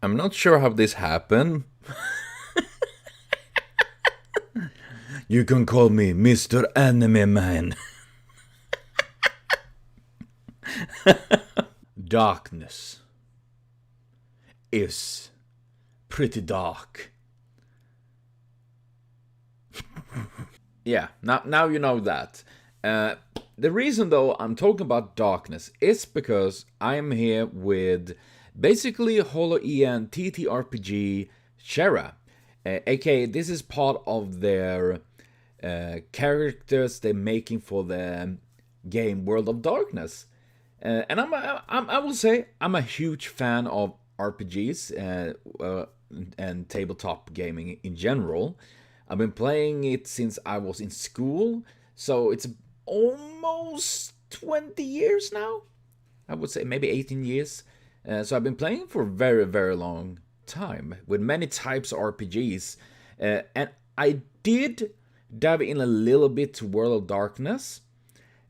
I'm not sure how this happened. You can call me Mr. Anime Man. Darkness is pretty dark. Yeah, now you know that. The reason though I'm talking about darkness is because I'm here with basically HoloEN TTRPG Chara, aka this is part of their characters they're making for the game World of Darkness. And I will say I'm a huge fan of RPGs and tabletop gaming in general. I've been playing it since I was in school, so it's almost 20 years now. I would say maybe 18 years. So I've been playing for a very, very long time with many types of RPGs. And I did dive in a little bit to World of Darkness.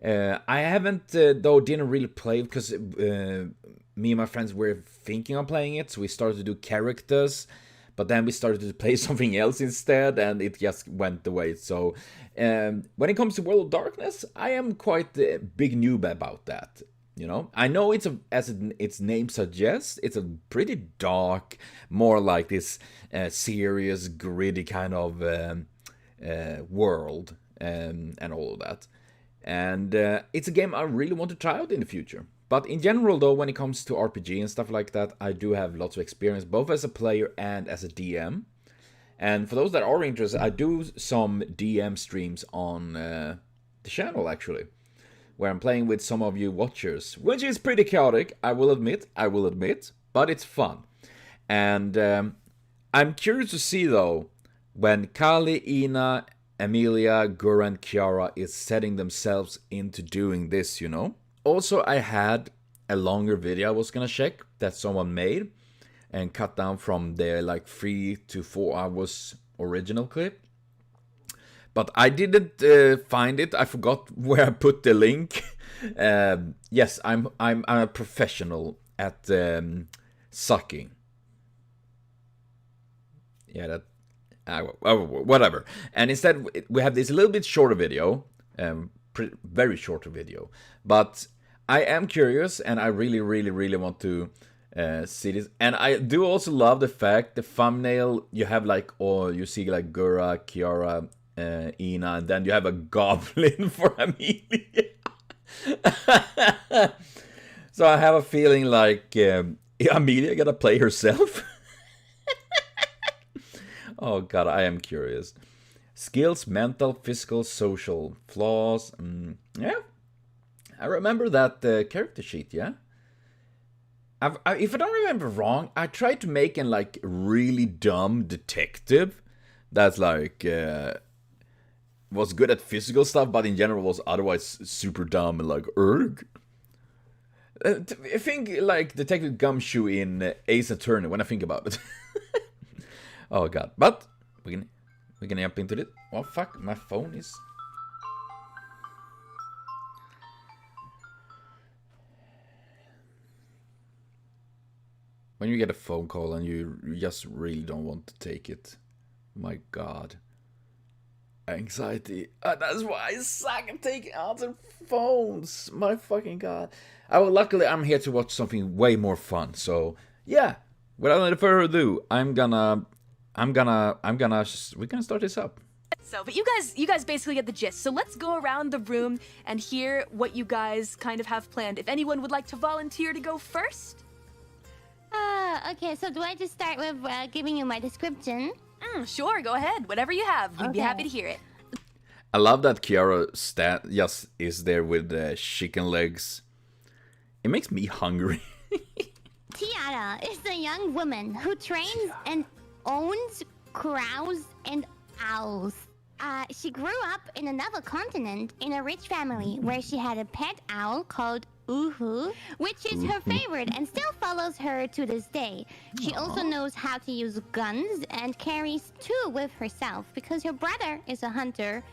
I haven't, though, didn't really play because me and my friends were thinking of playing it, so we started to do characters, but then we started to play something else instead, and it just went away. So, when it comes to World of Darkness, I am quite a big noob about that. You know, I know its name suggests, it's a pretty dark, more like this serious, gritty kind of world and all of that. And it's a game I really want to try out in the future. But in general, though, when it comes to RPG and stuff like that, I do have lots of experience, both as a player and as a DM. And for those that are interested, I do some DM streams on the channel, actually, where I'm playing with some of you watchers, which is pretty chaotic, I will admit, but it's fun. And I'm curious to see, though, when Kali, Ina, Emilia, Gura, and Kiara is setting themselves into doing this, you know? Also, I had a longer video I was gonna check that someone made and cut down from their like 3 to 4 hours original clip. But I didn't find it. I forgot where I put the link. Yes, I'm a professional at sucking. Yeah, that whatever. And instead, we have this little bit shorter video, very shorter video. But I am curious, and I really, really, really want to see this. And I do also love the fact the thumbnail you have like, or you see like Gura, Kiara, Ina, and then you have a goblin for Amelia. So I have a feeling like Amelia gonna play herself. Oh god, I am curious. Skills, mental, physical, social, flaws. Yeah, I remember that character sheet. Yeah, if I don't remember wrong, I tried to make an like really dumb detective that's like was good at physical stuff, but in general was otherwise super dumb and like erg. I think like Detective Gumshoe in Ace Attorney when I think about it. Oh god, but we can jump into it. Oh fuck, my phone is. When you get a phone call and you just really don't want to take it, my god, anxiety. That's why I suck at taking answer phones. My fucking god. Luckily I'm here to watch something way more fun. So yeah, without any further ado, we're gonna start this up. So, but you guys basically get the gist. So let's go around the room and hear what you guys kind of have planned. If anyone would like to volunteer to go first. Okay, so do I just start with giving you my description? Sure, go ahead. Whatever you have, we'd be happy to hear it. I love that Kiara just is there with chicken legs. It makes me hungry. Tiara is a young woman who trains and owns crows and owls. She grew up in another continent in a rich family where she had a pet owl called Uhu, which is her favorite and still follows her to this day. She also knows how to use guns and carries two with herself because her brother is a hunter,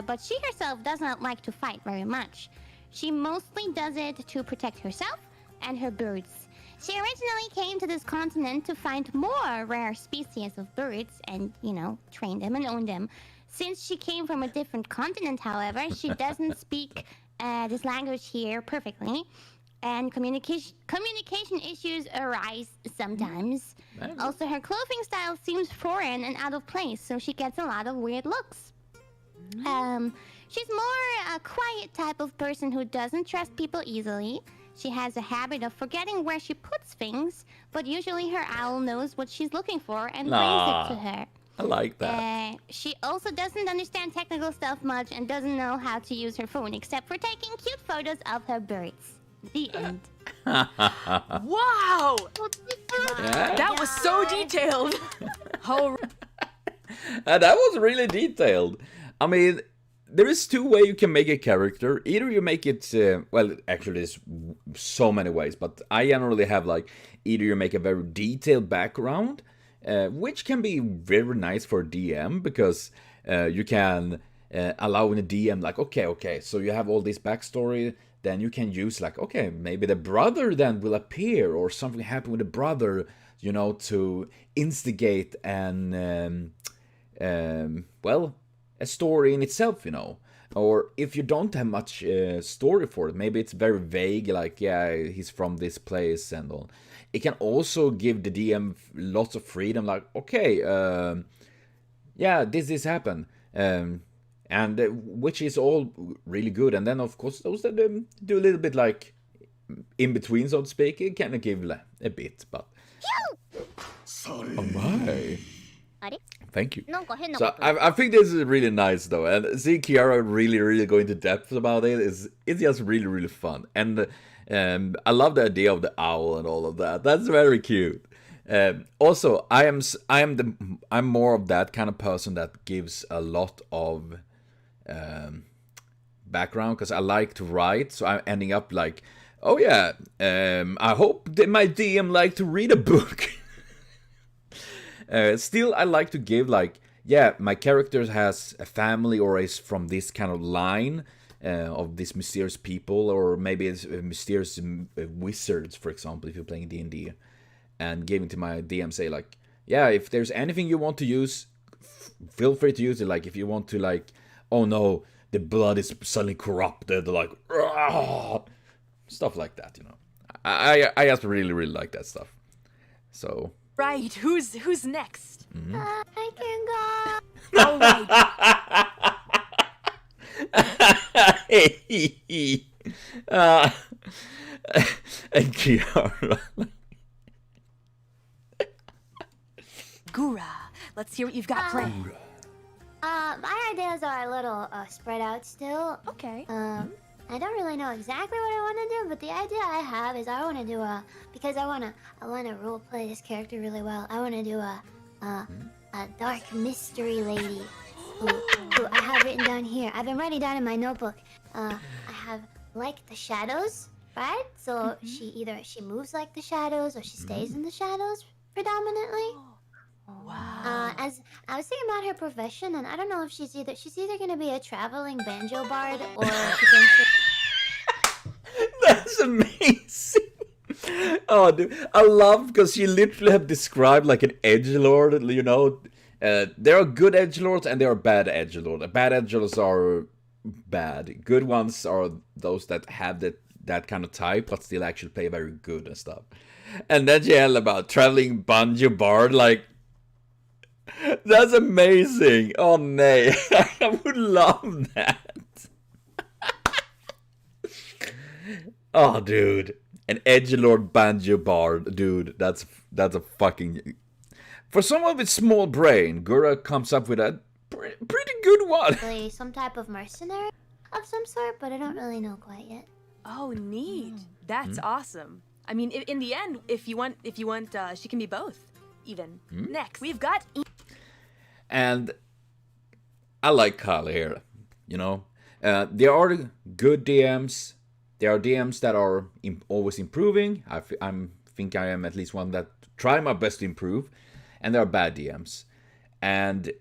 but she herself does not like to fight very much. She mostly does it to protect herself and her birds. She originally came to this continent to find more rare species of birds and, train them and own them. Since she came from a different continent, however, she doesn't speak this language here perfectly. And communication issues arise sometimes. Also, her clothing style seems foreign and out of place, so she gets a lot of weird looks. She's more a quiet type of person who doesn't trust people easily. She has a habit of forgetting where she puts things, but usually her owl knows what she's looking for and brings it to her. I like that. She also doesn't understand technical stuff much and doesn't know how to use her phone except for taking cute photos of her birds. The end. Wow! Yeah. That was so detailed. That was really detailed. I mean, there is two ways you can make a character. Either you make it, well, actually there's so many ways, but I generally have like, either you make a very detailed background, which can be very nice for a DM, because you can allow in a DM like, okay, so you have all this backstory, then you can use like, okay, maybe the brother then will appear, or something happen with the brother, to instigate an, well, a story in itself, Or if you don't have much story for it, maybe it's very vague, like, yeah, he's from this place and all. It can also give the DM lots of freedom, like, okay, yeah, this happened. And which is all really good. And then, of course, those that do a little bit like in between, so to speak, it can give a bit, but... Oh my! Thank you. So I think this is really nice, though. And seeing Kiara really go into depth about it's just really fun. And I love the idea of the owl and all of that. That's very cute. Also, I'm more of that kind of person that gives a lot of background, because I like to write, so I'm ending up like, oh yeah, I hope that my DM like to read a book. Still, I like to give like, yeah, my character has a family or is from this kind of line of these mysterious people, or maybe it's mysterious wizards, for example, if you're playing D&D, and giving to my DM, say like, yeah, if there's anything you want to use, feel free to use it. Like if you want to like, oh no, the blood is suddenly corrupted, like, stuff like that, I just really like that stuff. So Right, who's next? I can go. All right. And Kiara. Gura, let's hear what you've got planned. My ideas are a little spread out still. Okay. I don't really know exactly what I want to do, but the idea I have is I want to do because I want to role play this character really well. I want to do a dark mystery lady who I have written down here. I've been writing down in my notebook. I have like the shadows, right? So she moves like the shadows, or she stays in the shadows predominantly. Wow. As I was thinking about her profession, and I don't know if she's either gonna be a traveling banjo bard or potentially... That's amazing. Oh, dude, I love, because you literally have described like an edgelord. There are good edgelords and there are bad edgelords. Bad edgelords are bad. Good ones are those that have that kind of type, but still actually play very good and stuff. And then you yell about traveling banjo bard, like. That's amazing! Oh, nay. I would love that. Oh, dude. An edgelord banjo bard. Dude, that's a fucking... For someone with small brain, Gura comes up with a pretty good one. Some type of mercenary of some sort, but I don't really know quite yet. Oh, neat. That's awesome. I mean, in the end, if you want, she can be both. Even. Next, we've got... And I like Kali here, There are good DMs. There are DMs that are always improving. I think I am at least one that try my best to improve. And there are bad DMs. And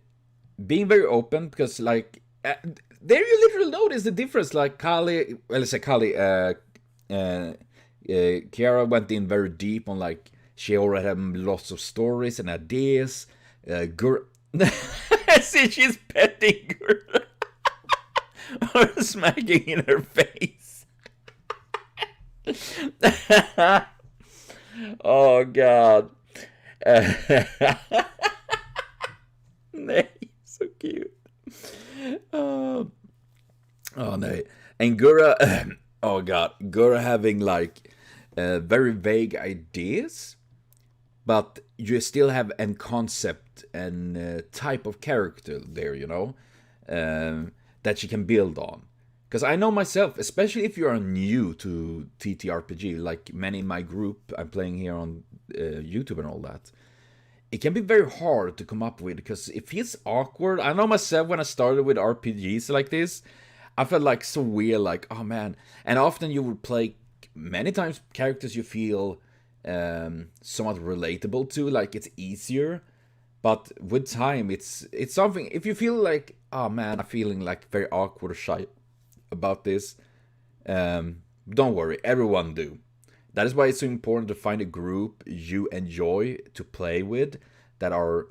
being very open, because like, there you literally notice the difference. Like Kali, well, let's say Kali, Kiara went in very deep on like she already had lots of stories and ideas. See, she's petting Gura or smacking in her face. Oh God. Nej, so cute. Oh no. And Gura, oh God, Gura having like very vague ideas, but you still have a concept and type of character there, you know, that you can build on. Because I know myself, especially if you are new to TTRPG, like many in my group I'm playing here on YouTube and all that, it can be very hard to come up with because it feels awkward. I know myself when I started with RPGs like this, I felt like so weird, like, oh man. And often you would play many times characters you feel somewhat relatable to, like it's easier. But with time, it's something, if you feel like, oh man, I'm feeling like very awkward or shy about this, don't worry, everyone do. That is why it's so important to find a group you enjoy to play with that are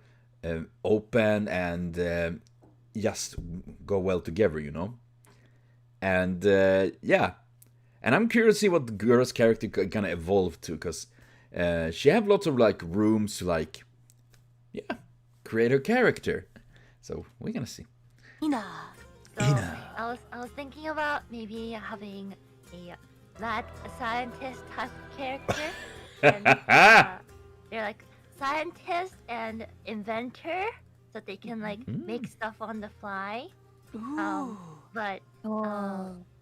open and just go well together, you know? And yeah, and I'm curious to see what Gura's character gonna evolve to, because she have lots of like rooms to like, yeah, create her character. So we're gonna see. So I was thinking about maybe having a mad scientist type of character. And, they're like scientist and inventor, so they can like make stuff on the fly. But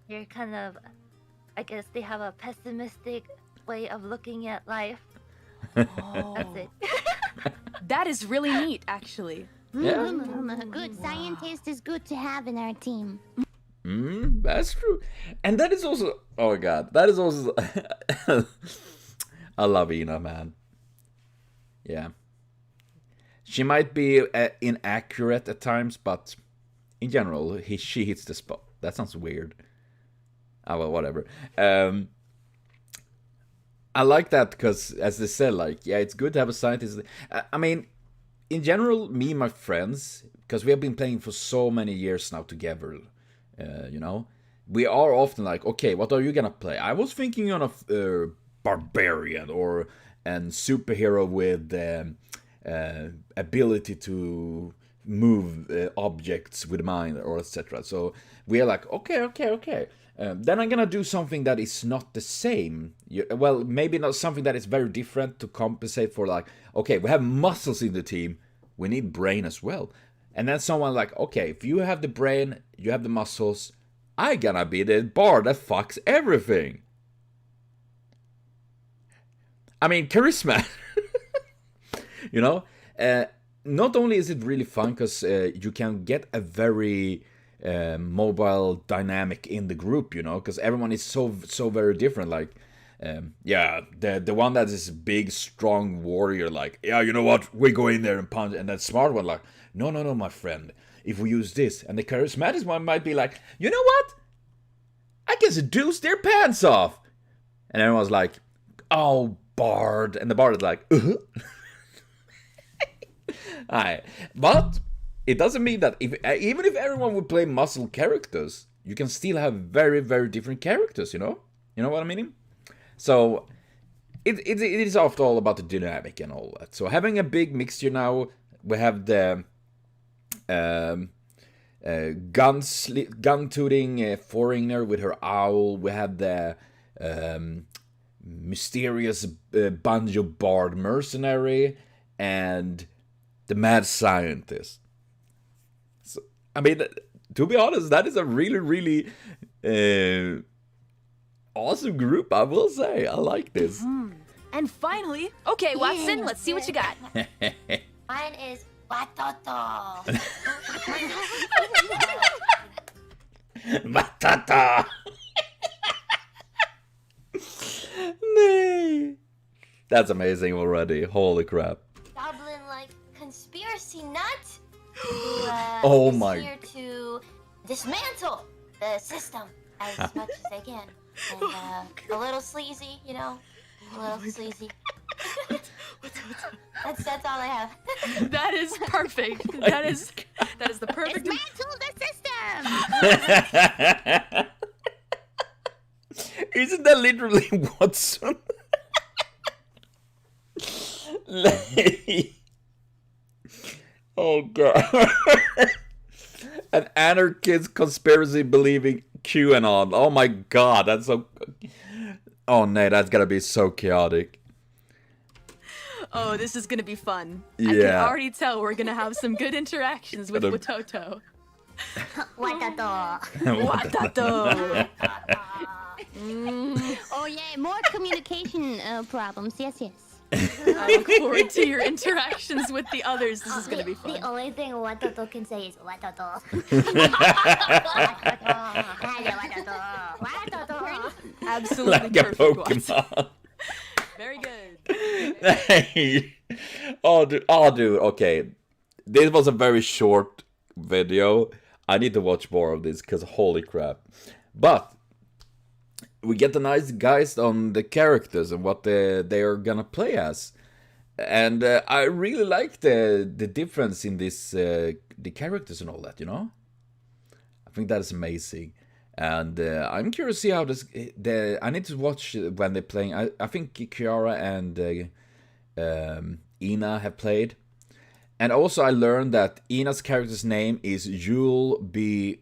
they're kind of, I guess they have a pessimistic way of looking at life. That's it. That is really neat, actually. Yeah. A good scientist is good to have in our team. That's true. And that is also, oh God, that is also, I love Ina, man. Yeah. She might be inaccurate at times, but in general, she hits the spot. That sounds weird. Oh, well, whatever. I like that because, as they said, like, yeah, it's good to have a scientist. I mean, in general, me and my friends, because we have been playing for so many years now together, you know, we are often like, okay, what are you gonna play? I was thinking on a barbarian or a superhero with ability to move objects with mind or etc. So we are like, okay. Then I'm gonna do something that is not the same. Well, maybe not something that is very different to compensate for, like, okay, we have muscles in the team, we need brain as well. And then someone like, okay, if you have the brain, you have the muscles, I gonna be the bard that fucks everything. I mean, charisma. You know? Not only is it really fun because you can get a very mobile dynamic in the group, you know, because everyone is so very different. Like, yeah, the one that is big, strong warrior, like, yeah, you know what, we go in there and punch, and that smart one, like, no, my friend, if we use this, and the charismatic one might be like, you know what, I can seduce their pants off, and everyone's like, oh, bard, and the bard is like, Alright, but it doesn't mean that even if everyone would play muscle characters, you can still have very, very different characters, you know? You know what I mean? So, it is after all about the dynamic and all that. So, having a big mixture now, we have the gun-tooting foreigner with her owl. We have the mysterious banjo bard mercenary, and the mad scientist. So, I mean, to be honest, that is a really, really awesome group, I will say. I like this. And finally, okay, Watson, let's see what you got. Mine is Watoto. Batata! Nay. That's amazing already. Holy crap. Goblin-like conspiracy nut. Oh is my. Here to dismantle the system as much as they can. And a little sleazy, you know, a little sleazy. That's all I have. That is perfect. That is the perfect. Dismantle the system! Isn't that literally Watson? Oh god. An anarchist conspiracy believing QAnon. Oh my god, that's so... Oh no, that's gonna be so chaotic. Oh, this is gonna be fun. I Yeah. can already tell we're gonna have some good interactions with Watoto. Watato. Watato. Oh yeah, more communication problems. Yes. I look forward to your interactions with the others. This is gonna be fun. The only thing Watoto can say is Watoto. Absolutely Like a perfect. Watson. Pokemon. Very good. Oh dude, okay. This was a very short video. I need to watch more of this because holy crap. But we get the nice guys on the characters and what they are gonna play as. And I really like the difference in this the characters and all that, you know? I think that is amazing. And I'm curious to see how this... I need to watch when they're playing. I think Kiara and Ina have played. And also I learned that Ina's character's name is You'll Be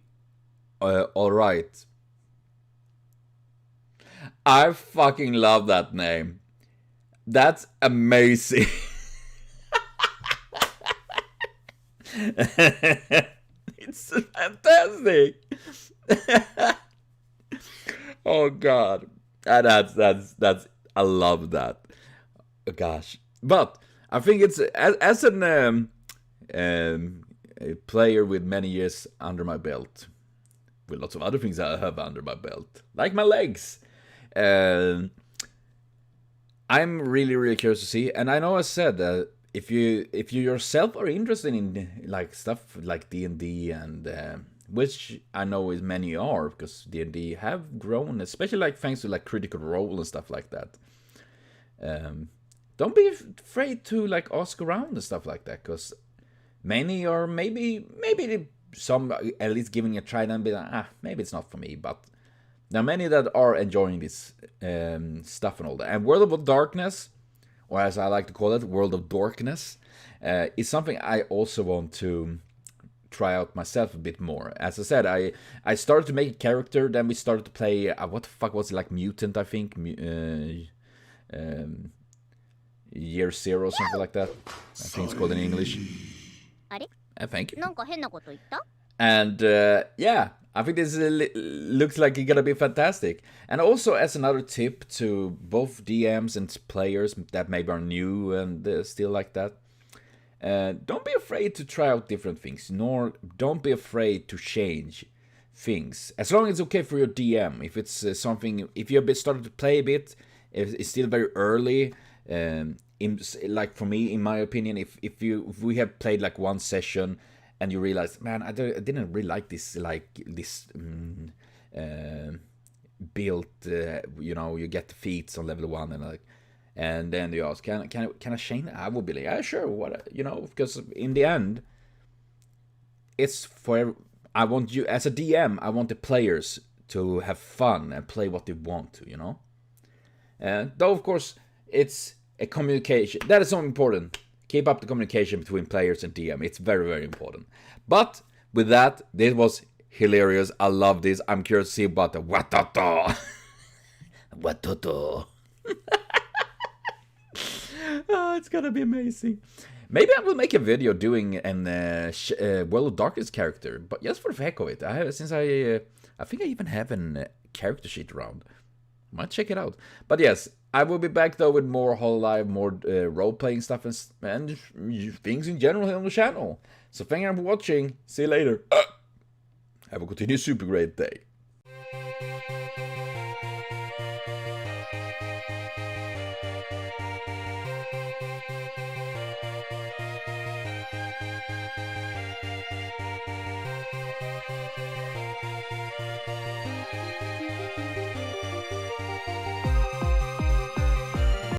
Alright. I fucking love that name. That's amazing. It's fantastic. Oh god. That's I love that. Oh, gosh. But I think it's as an a player with many years under my belt, with lots of other things I have under my belt, like my legs. I'm really curious to see, and I know I said that if you yourself are interested in like stuff like D&D and which I know is many are, because D&D have grown, especially like thanks to like Critical Role and stuff like that. Don't be afraid to like ask around and stuff like that, because many are maybe some at least giving a try and be like, maybe it's not for me, but there are many that are enjoying this stuff and all that. And World of Darkness, or as I like to call it, World of Dorkness, is something I also want to try out myself a bit more. As I said, I started to make a character, then we started to play, what the fuck was it, like Mutant, I think? Year Zero, something like that. I think it's called in English. Thank you. And yeah, I think this looks like it's gonna be fantastic. And also as another tip to both DMs and players that maybe are new and still like that, don't be afraid to try out different things, nor don't be afraid to change things. As long as it's okay for your DM. If it's something, if you've started to play a bit, it's still very early. Like for me, in my opinion, if we have played like one session and you realize, man, I didn't really like this, build. You know, you get the feats on level 1 and then you ask, can I change that? I would be like, yeah, sure, what, you know, because in the end, it's for. I want you as a DM. I want the players to have fun and play what they want to, you know. Though of course it's a communication that is so important. Keep up the communication between players and DM. It's very important. But with that, this was hilarious. I love this. I'm curious to see about the Watoto. Watoto. Oh, it's gonna be amazing. Maybe I will make a video doing an World of Darkness character, but just for the heck of it. I think I even have a character sheet around. Might check it out. But yes, I will be back though with more hololive, more role-playing stuff and things in general here on the channel. So thank you for watching. See you later. Have a continued super great day.